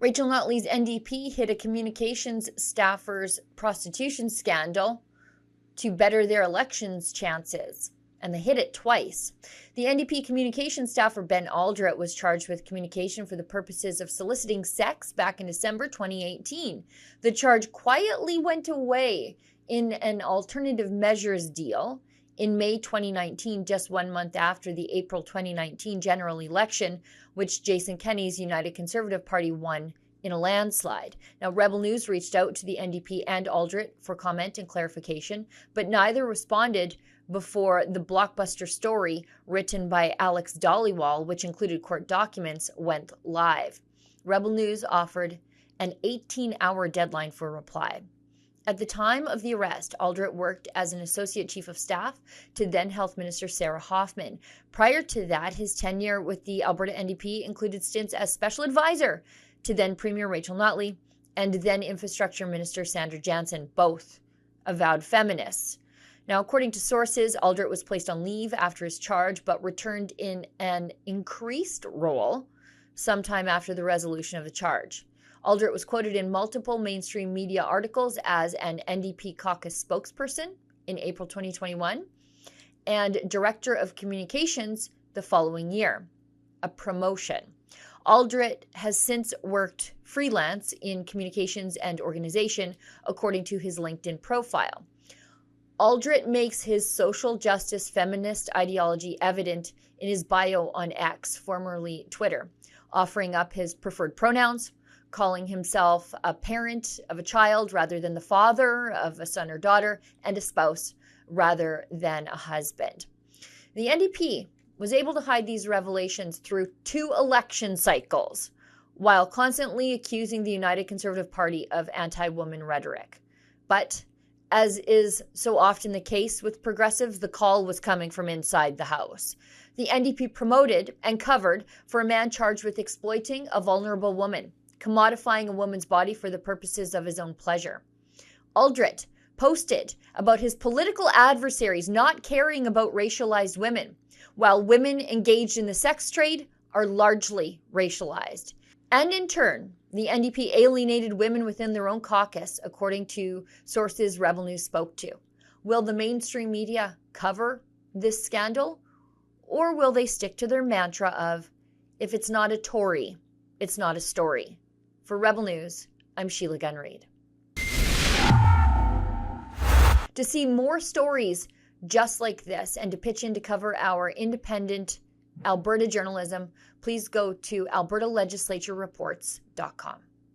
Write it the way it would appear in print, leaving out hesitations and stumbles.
Rachel Notley's NDP hid a communications staffer's prostitution scandal to better their elections chances, and they hit it twice. The NDP communications staffer Ben Aldrett was charged with communication for the purposes of soliciting sex back in December 2018. The charge quietly went away in an alternative measures deal in May 2019, just 1 month after the April 2019 general election, which Jason Kenney's United Conservative Party won in a landslide. Now, Rebel News reached out to the NDP and Aldrett for comment and clarification, but neither responded before the blockbuster story written by Alex Dollywall, which included court documents, went live. Rebel News offered an 18-hour deadline for a reply. At the time of the arrest, Aldrett worked as an associate chief of staff to then Health Minister Sarah Hoffman. Prior to that, his tenure with the Alberta NDP included stints as special advisor to then Premier Rachel Notley and then Infrastructure Minister Sandra Jansen, both avowed feminists. Now, according to sources, Aldrett was placed on leave after his charge, but returned in an increased role sometime after the resolution of the charge. Aldrett was quoted in multiple mainstream media articles as an NDP caucus spokesperson in April 2021 and director of communications the following year, a promotion. Aldrett has since worked freelance in communications and organization, according to his LinkedIn profile. Aldrett makes his social justice feminist ideology evident in his bio on X, formerly Twitter, offering up his preferred pronouns, calling himself a parent of a child rather than the father of a son or daughter, and a spouse rather than a husband. The NDP was able to hide these revelations through 2 election cycles, while constantly accusing the United Conservative Party of anti-woman rhetoric. But as is so often the case with progressives, the call was coming from inside the House. The NDP promoted and covered for a man charged with exploiting a vulnerable woman, commodifying a woman's body for the purposes of his own pleasure. Aldrett posted about his political adversaries not caring about racialized women, while women engaged in the sex trade are largely racialized. And in turn, the NDP alienated women within their own caucus, according to sources Rebel News spoke to. Will the mainstream media cover this scandal? Or will they stick to their mantra of, if it's not a Tory, it's not a story? For Rebel News, I'm Sheila Reid. To see more stories just like this and to pitch in to cover our independent Alberta journalism, please go to albertalegislaturereports.com.